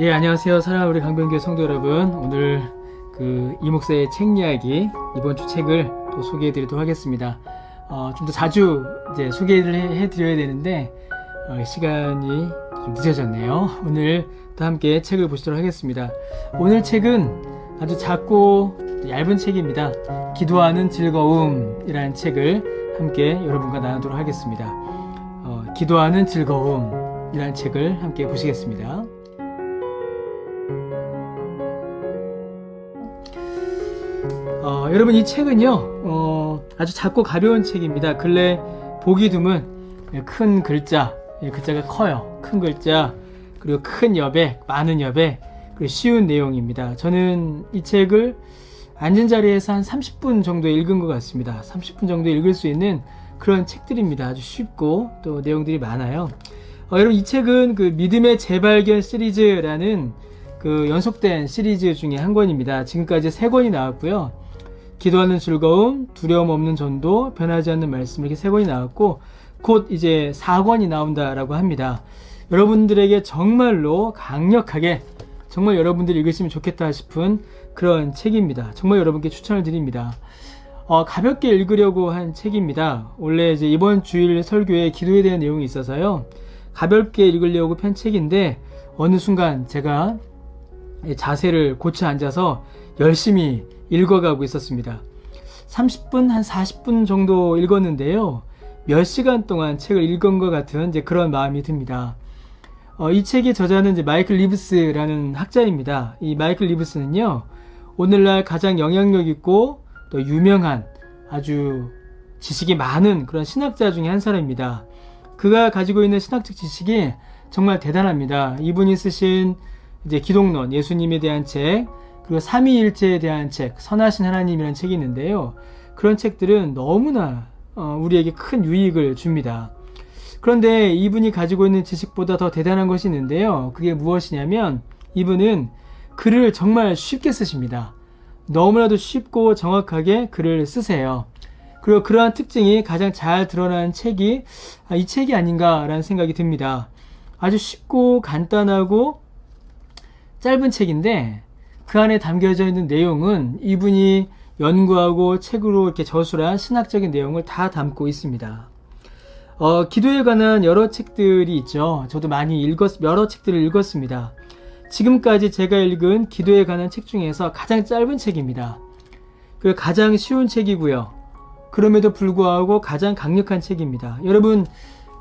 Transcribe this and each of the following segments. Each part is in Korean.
예, 안녕하세요. 사랑하는 우리 강변교회 성도 여러분. 오늘 이 목사의 책 이야기, 이번 주 책을 또 소개해 드리도록 하겠습니다. 좀 더 자주 이제 소개를 해 드려야 되는데, 시간이 좀 늦어졌네요. 오늘 또 함께 책을 보시도록 하겠습니다. 오늘 책은 아주 작고 얇은 책입니다. 기도하는 즐거움이라는 책을 함께 여러분과 나누도록 하겠습니다. 기도하는 즐거움이라는 책을 함께 보시겠습니다. 여러분, 이 책은요, 아주 작고 가벼운 책입니다. 근래 보기 드문 큰 글자, 글자가 커요. 큰 글자, 그리고 큰 여백, 많은 여백, 그리고 쉬운 내용입니다. 저는 이 책을 앉은 자리에서 한 30분 정도 읽은 것 같습니다. 30분 정도 읽을 수 있는 그런 책들입니다. 아주 쉽고 또 내용들이 많아요. 여러분, 이 책은 믿음의 재발견 시리즈라는 연속된 시리즈 중에 한 권입니다. 지금까지 3권이 나왔고요. 기도하는 즐거움, 두려움 없는 전도, 변하지 않는 말씀, 이렇게 3권이 나왔고 곧 이제 4권이 나온다라고 합니다. 여러분들에게 정말로 강력하게 정말 여러분들이 읽으시면 좋겠다 싶은 그런 책입니다. 정말 여러분께 추천을 드립니다. 가볍게 읽으려고 한 책입니다. 원래 이제 이번 주일 설교에 기도에 대한 내용이 있어서요, 가볍게 읽으려고 편 책인데 어느 순간 제가 자세를 고쳐 앉아서 열심히 읽어가고 있었습니다. 30분, 한 40분 정도 읽었는데요, 몇 시간 동안 책을 읽은 것 같은 이제 그런 마음이 듭니다. 이 책의 저자는 이제 마이클 리브스라는 학자입니다. 이 마이클 리브스는요, 오늘날 가장 영향력 있고 또 유명한 아주 지식이 많은 그런 신학자 중에 한 사람입니다. 그가 가지고 있는 신학적 지식이 정말 대단합니다. 이분이 쓰신 이제 기독론, 예수님에 대한 책, 그리고 삼위일체에 대한 책, 선하신 하나님이라는 책이 있는데요, 그런 책들은 너무나 우리에게 큰 유익을 줍니다. 그런데 이분이 가지고 있는 지식보다 더 대단한 것이 있는데요, 그게 무엇이냐면 이분은 글을 정말 쉽게 쓰십니다. 너무나도 쉽고 정확하게 글을 쓰세요. 그리고 그러한 특징이 가장 잘 드러난 책이 이 책이 아닌가라는 생각이 듭니다. 아주 쉽고 간단하고 짧은 책인데 그 안에 담겨져 있는 내용은 이분이 연구하고 책으로 이렇게 저술한 신학적인 내용을 다 담고 있습니다. 기도에 관한 여러 책들이 있죠. 저도 여러 책들을 읽었습니다. 지금까지 제가 읽은 기도에 관한 책 중에서 가장 짧은 책입니다. 그리고 가장 쉬운 책이고요. 그럼에도 불구하고 가장 강력한 책입니다. 여러분,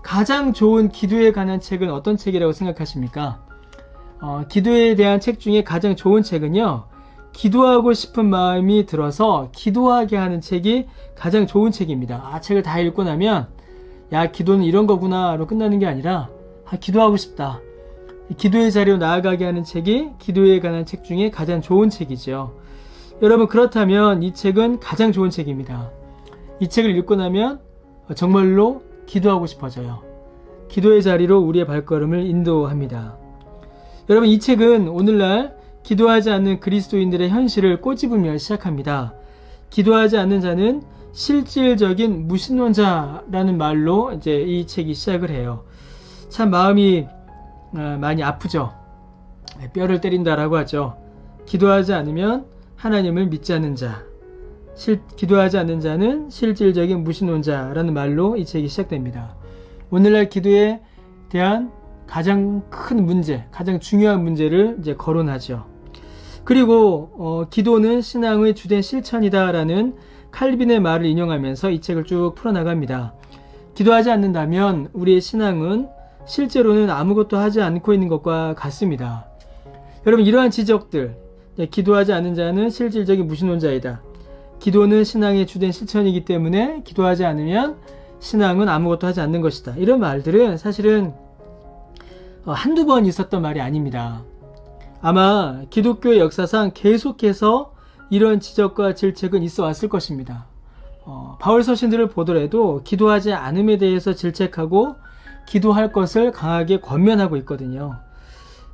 가장 좋은 기도에 관한 책은 어떤 책이라고 생각하십니까? 기도에 대한 책 중에 가장 좋은 책은요, 기도하고 싶은 마음이 들어서 기도하게 하는 책이 가장 좋은 책입니다. 책을 다 읽고 나면 야, 기도는 이런 거구나로 끝나는 게 아니라 기도하고 싶다, 기도의 자리로 나아가게 하는 책이 기도에 관한 책 중에 가장 좋은 책이죠. 여러분, 그렇다면 이 책은 가장 좋은 책입니다. 이 책을 읽고 나면 정말로 기도하고 싶어져요. 기도의 자리로 우리의 발걸음을 인도합니다. 여러분, 이 책은 오늘날 기도하지 않는 그리스도인들의 현실을 꼬집으며 시작합니다. 기도하지 않는 자는 실질적인 무신론자라는 말로 이제 이 책이 시작을 해요. 참 마음이 많이 아프죠. 뼈를 때린다라고 하죠. 기도하지 않으면 하나님을 믿지 않는 자, 기도하지 않는 자는 실질적인 무신론자라는 말로 이 책이 시작됩니다. 오늘날 기도에 대한 가장 큰 문제, 가장 중요한 문제를 이제 거론하죠. 그리고 기도는 신앙의 주된 실천이다라는 칼빈의 말을 인용하면서 이 책을 쭉 풀어나갑니다. 기도하지 않는다면 우리의 신앙은 실제로는 아무것도 하지 않고 있는 것과 같습니다. 여러분, 이러한 지적들, 기도하지 않는 자는 실질적인 무신론자이다, 기도는 신앙의 주된 실천이기 때문에 기도하지 않으면 신앙은 아무것도 하지 않는 것이다, 이런 말들은 사실은 한두 번 있었던 말이 아닙니다. 아마 기독교의 역사상 계속해서 이런 지적과 질책은 있어 왔을 것입니다. 바울 서신들을 보더라도 기도하지 않음에 대해서 질책하고 기도할 것을 강하게 권면하고 있거든요.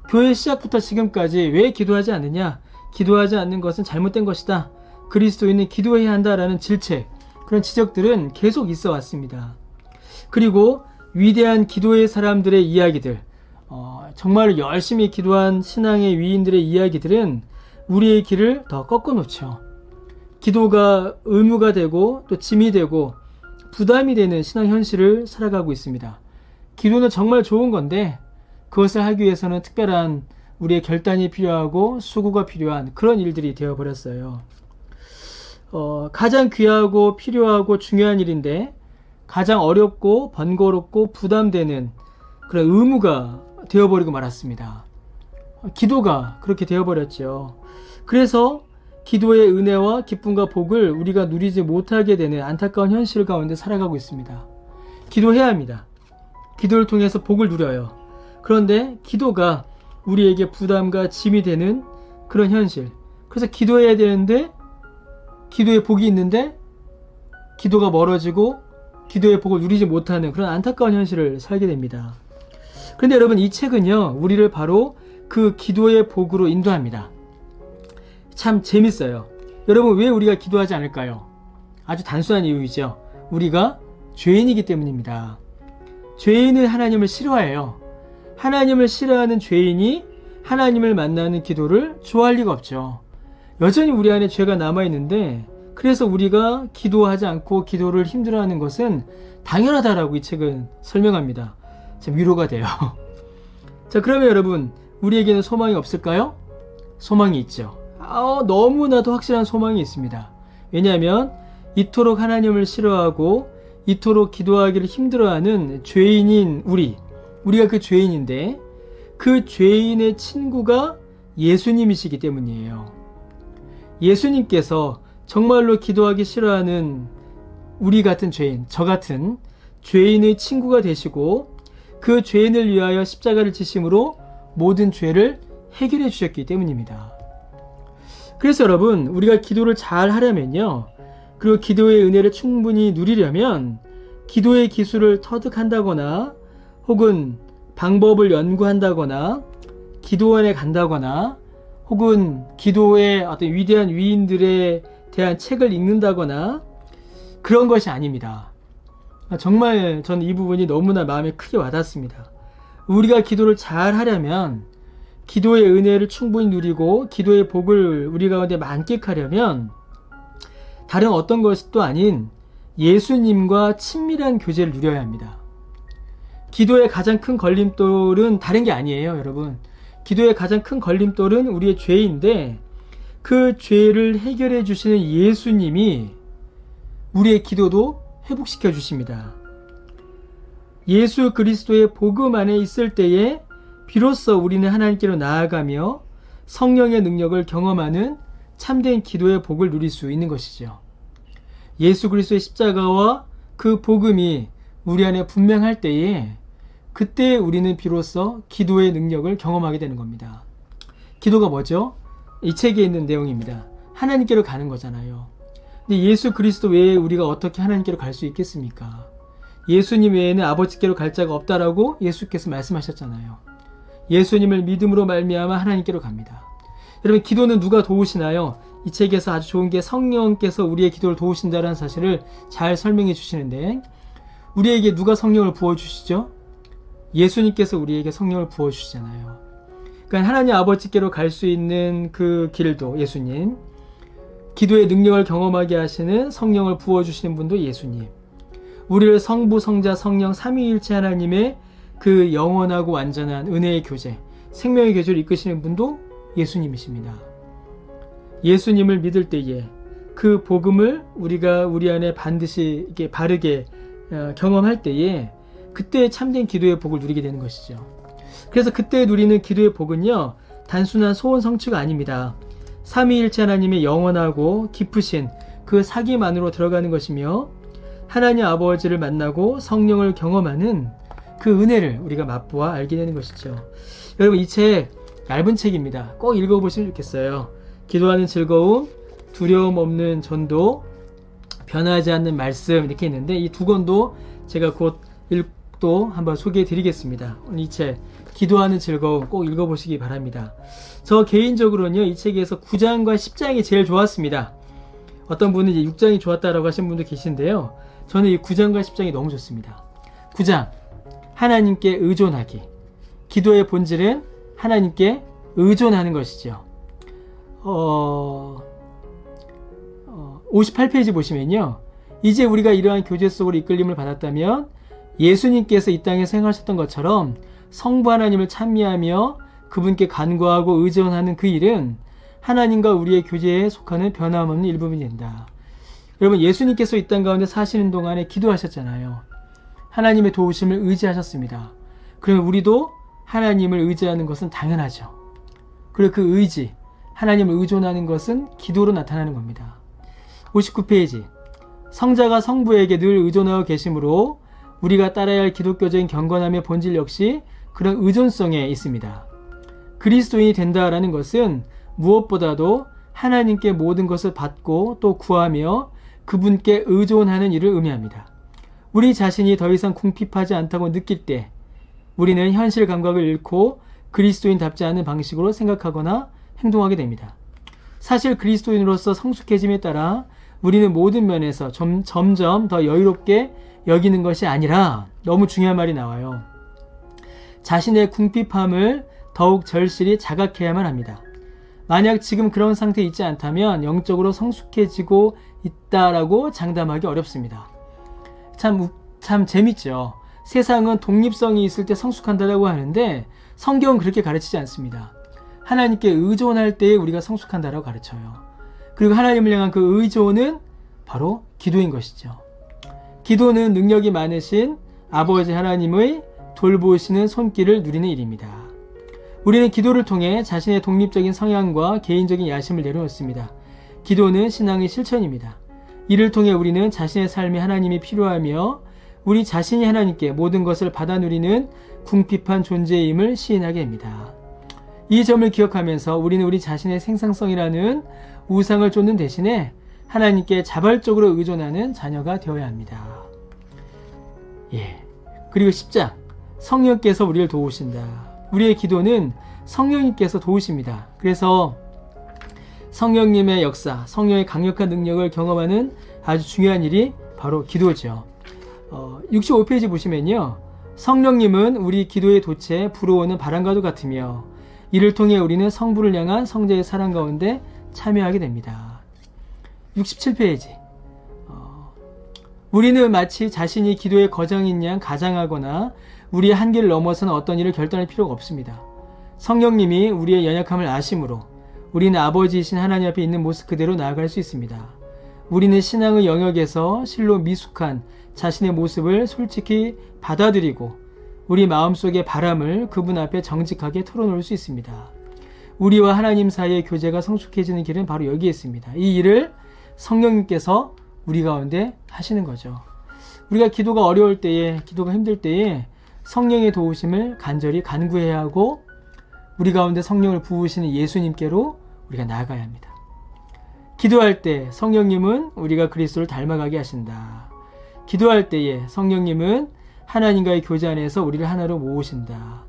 교회 시작부터 지금까지 왜 기도하지 않느냐, 기도하지 않는 것은 잘못된 것이다, 그리스도인은 기도해야 한다라는 질책, 그런 지적들은 계속 있어 왔습니다. 그리고 위대한 기도의 사람들의 이야기들, 정말 열심히 기도한 신앙의 위인들의 이야기들은 우리의 길을 더 꺾어놓죠. 기도가 의무가 되고 또 짐이 되고 부담이 되는 신앙 현실을 살아가고 있습니다. 기도는 정말 좋은 건데 그것을 하기 위해서는 특별한 우리의 결단이 필요하고 수고가 필요한 그런 일들이 되어버렸어요. 가장 귀하고 필요하고 중요한 일인데 가장 어렵고 번거롭고 부담되는 그런 의무가 되어버리고 말았습니다. 기도가 그렇게 되어버렸죠. 그래서 기도의 은혜와 기쁨과 복을 우리가 누리지 못하게 되는 안타까운 현실 가운데 살아가고 있습니다. 기도해야 합니다. 기도를 통해서 복을 누려요. 그런데 기도가 우리에게 부담과 짐이 되는 그런 현실. 그래서 기도해야 되는데 기도에 복이 있는데 기도가 멀어지고 기도의 복을 누리지 못하는 그런 안타까운 현실을 살게 됩니다. 그런데 여러분, 이 책은요, 우리를 바로 그 기도의 복으로 인도합니다. 참 재밌어요. 여러분, 왜 우리가 기도하지 않을까요? 아주 단순한 이유이죠. 우리가 죄인이기 때문입니다. 죄인은 하나님을 싫어해요. 하나님을 싫어하는 죄인이 하나님을 만나는 기도를 좋아할 리가 없죠. 여전히 우리 안에 죄가 남아있는데 그래서 우리가 기도하지 않고 기도를 힘들어하는 것은 당연하다라고 이 책은 설명합니다. 참 위로가 돼요. 자, 그러면 여러분, 우리에게는 소망이 없을까요? 소망이 있죠. 너무나도 확실한 소망이 있습니다. 왜냐하면 이토록 하나님을 싫어하고 이토록 기도하기를 힘들어하는 죄인인 우리가 그 죄인인데 그 죄인의 친구가 예수님이시기 때문이에요. 예수님께서 정말로 기도하기 싫어하는 우리 같은 죄인, 저 같은 죄인의 친구가 되시고 그 죄인을 위하여 십자가를 지심으로 모든 죄를 해결해 주셨기 때문입니다. 그래서 여러분, 우리가 기도를 잘 하려면요, 그리고 기도의 은혜를 충분히 누리려면 기도의 기술을 터득한다거나 혹은 방법을 연구한다거나 기도원에 간다거나 혹은 기도의 어떤 위대한 위인들에 대한 책을 읽는다거나 그런 것이 아닙니다. 정말 저는 이 부분이 너무나 마음에 크게 와닿습니다. 우리가 기도를 잘 하려면, 기도의 은혜를 충분히 누리고 기도의 복을 우리 가운데 만끽하려면 다른 어떤 것도 아닌 예수님과 친밀한 교제를 누려야 합니다. 기도의 가장 큰 걸림돌은 다른 게 아니에요, 여러분. 기도의 가장 큰 걸림돌은 우리의 죄인데 그 죄를 해결해 주시는 예수님이 우리의 기도도 회복시켜 주십니다. 예수 그리스도의 복음 안에 있을 때에 비로소 우리는 하나님께로 나아가며 성령의 능력을 경험하는 참된 기도의 복을 누릴 수 있는 것이죠. 예수 그리스도의 십자가와 그 복음이 우리 안에 분명할 때에 그때 우리는 비로소 기도의 능력을 경험하게 되는 겁니다. 기도가 뭐죠? 이 책에 있는 내용입니다. 하나님께로 가는 거잖아요. 근데 예수 그리스도 외에 우리가 어떻게 하나님께로 갈 수 있겠습니까? 예수님 외에는 아버지께로 갈 자가 없다라고 예수께서 말씀하셨잖아요. 예수님을 믿음으로 말미암아 하나님께로 갑니다. 여러분, 기도는 누가 도우시나요? 이 책에서 아주 좋은 게 성령께서 우리의 기도를 도우신다는 사실을 잘 설명해 주시는데, 우리에게 누가 성령을 부어주시죠? 예수님께서 우리에게 성령을 부어주시잖아요. 그러니까 하나님 아버지께로 갈 수 있는 그 길도 예수님, 기도의 능력을 경험하게 하시는 성령을 부어주시는 분도 예수님, 우리를 성부, 성자, 성령 삼위일체 하나님의 그 영원하고 완전한 은혜의 교제, 생명의 교제를 이끄시는 분도 예수님이십니다. 예수님을 믿을 때에 그 복음을 우리가 우리 안에 반드시 이렇게 바르게 경험할 때에 그때 참된 기도의 복을 누리게 되는 것이죠. 그래서 그때 누리는 기도의 복은요, 단순한 소원 성취가 아닙니다. 삼위일체 하나님의 영원하고 깊으신 그 사귐 안으로 들어가는 것이며 하나님 아버지를 만나고 성령을 경험하는 그 은혜를 우리가 맛보아 알게 되는 것이죠. 여러분, 이 책 얇은 책입니다. 꼭 읽어보시면 좋겠어요. 기도하는 즐거움, 두려움 없는 전도, 변하지 않는 말씀, 이렇게 있는데 이 두 권도 제가 곧 읽도 한번 소개해 드리겠습니다. 이 책 기도하는 즐거움 꼭 읽어보시기 바랍니다. 저 개인적으로는요, 이 책에서 9장과 10장이 제일 좋았습니다. 어떤 분은 이제 6장이 좋았다라고 하신 분도 계신데요, 저는 이 9장과 10장이 너무 좋습니다. 9장, 하나님께 의존하기. 기도의 본질은 하나님께 의존하는 것이죠. 58페이지 보시면요. 이제 우리가 이러한 교제 속으로 이끌림을 받았다면 예수님께서 이 땅에서 행하셨던 것처럼 성부 하나님을 찬미하며 그분께 간구하고 의존하는 그 일은 하나님과 우리의 교제에 속하는 변함없는 일부분이 된다. 여러분, 예수님께서 이 땅 가운데 사시는 동안에 기도하셨잖아요. 하나님의 도우심을 의지하셨습니다. 그러면 우리도 하나님을 의지하는 것은 당연하죠. 그리고 그 의지, 하나님을 의존하는 것은 기도로 나타나는 겁니다. 59페이지. 성자가 성부에게 늘 의존하고 계시므로 우리가 따라야 할 기독교적인 경건함의 본질 역시 그런 의존성에 있습니다. 그리스도인이 된다라는 것은 무엇보다도 하나님께 모든 것을 받고 또 구하며 그분께 의존하는 일을 의미합니다. 우리 자신이 더 이상 궁핍하지 않다고 느낄 때 우리는 현실 감각을 잃고 그리스도인답지 않은 방식으로 생각하거나 행동하게 됩니다. 사실 그리스도인으로서 성숙해짐에 따라 우리는 모든 면에서 점점 더 여유롭게 여기는 것이 아니라 너무 중요한 말이 나와요. 자신의 궁핍함을 더욱 절실히 자각해야만 합니다. 만약 지금 그런 상태에 있지 않다면 영적으로 성숙해지고 있다라고 장담하기 어렵습니다. 참 재밌죠. 세상은 독립성이 있을 때 성숙한다라고 하는데 성경은 그렇게 가르치지 않습니다. 하나님께 의존할 때에 우리가 성숙한다라고 가르쳐요. 그리고 하나님을 향한 그 의존은 바로 기도인 것이죠. 기도는 능력이 많으신 아버지 하나님의 돌보시는 손길을 누리는 일입니다. 우리는 기도를 통해 자신의 독립적인 성향과 개인적인 야심을 내려놓습니다. 기도는 신앙의 실천입니다. 이를 통해 우리는 자신의 삶에 하나님이 필요하며 우리 자신이 하나님께 모든 것을 받아 누리는 궁핍한 존재임을 시인하게 됩니다. 이 점을 기억하면서 우리는 우리 자신의 생산성이라는 우상을 쫓는 대신에 하나님께 자발적으로 의존하는 자녀가 되어야 합니다. 그리고 10장, 성령께서 우리를 도우신다. 우리의 기도는 성령님께서 도우십니다. 그래서 성령님의 역사, 성령의 강력한 능력을 경험하는 아주 중요한 일이 바로 기도죠. 65페이지 보시면요. 성령님은 우리 기도의 돛에 불어오는 바람과도 같으며 이를 통해 우리는 성부를 향한 성자의 사랑 가운데 참여하게 됩니다. 67페이지. 우리는 마치 자신이 기도의 거장인 양 가장하거나 우리의 한계를 넘어서는 어떤 일을 결단할 필요가 없습니다. 성령님이 우리의 연약함을 아심으로 우리는 아버지이신 하나님 앞에 있는 모습 그대로 나아갈 수 있습니다. 우리는 신앙의 영역에서 실로 미숙한 자신의 모습을 솔직히 받아들이고 우리 마음속의 바람을 그분 앞에 정직하게 털어놓을 수 있습니다. 우리와 하나님 사이의 교제가 성숙해지는 길은 바로 여기에 있습니다. 이 일을 성령님께서 우리 가운데 하시는 거죠. 우리가 기도가 어려울 때에, 기도가 힘들 때에 성령의 도우심을 간절히 간구해야 하고 우리 가운데 성령을 부으시는 예수님께로 우리가 나아가야 합니다. 기도할 때 성령님은 우리가 그리스도를 닮아가게 하신다. 기도할 때에 성령님은 하나님과의 교제 안에서 우리를 하나로 모으신다.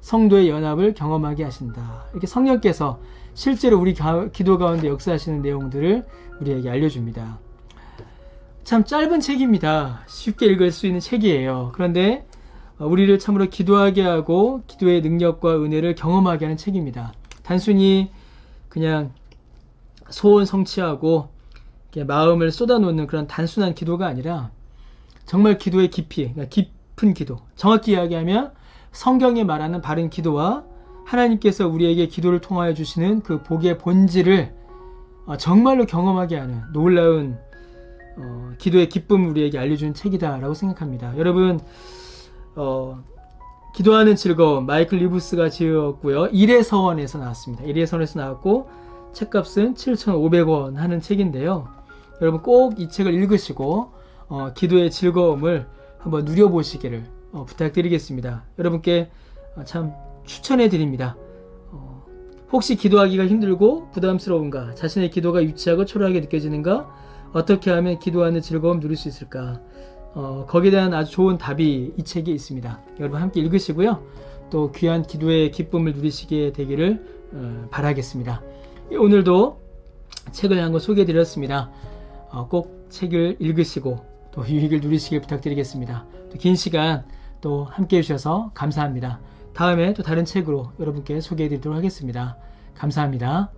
성도의 연합을 경험하게 하신다. 이렇게 성령께서 실제로 우리 기도 가운데 역사하시는 내용들을 우리에게 알려줍니다. 참 짧은 책입니다. 쉽게 읽을 수 있는 책이에요. 그런데 우리를 참으로 기도하게 하고 기도의 능력과 은혜를 경험하게 하는 책입니다. 단순히 그냥 소원 성취하고 마음을 쏟아놓는 그런 단순한 기도가 아니라 정말 기도의 깊이, 그러니까 깊은 기도, 정확히 이야기하면 성경에 말하는 바른 기도와 하나님께서 우리에게 기도를 통하여 주시는 그 복의 본질을 정말로 경험하게 하는 놀라운 기도의 기쁨을 우리에게 알려주는 책이다라고 생각합니다. 여러분, 기도하는 즐거움, 마이클 리부스가 지었고요. 일의 서원에서 나왔습니다. 일의 서원에서 나왔고 책값은 7,500원 하는 책인데요. 여러분 꼭 이 책을 읽으시고 기도의 즐거움을 한번 누려보시기를 부탁드리겠습니다. 여러분께 참 추천해 드립니다. 혹시 기도하기가 힘들고 부담스러운가? 자신의 기도가 유치하고 초라하게 느껴지는가? 어떻게 하면 기도하는 즐거움 누릴 수 있을까? 거기에 대한 아주 좋은 답이 이 책에 있습니다. 여러분 함께 읽으시고요. 또 귀한 기도의 기쁨을 누리시게 되기를 바라겠습니다. 오늘도 책을 한 권 소개해 드렸습니다. 꼭 책을 읽으시고 또 유익을 누리시길 부탁드리겠습니다. 또 긴 시간 또 함께 해주셔서 감사합니다. 다음에 또 다른 책으로 여러분께 소개해 드리도록 하겠습니다. 감사합니다.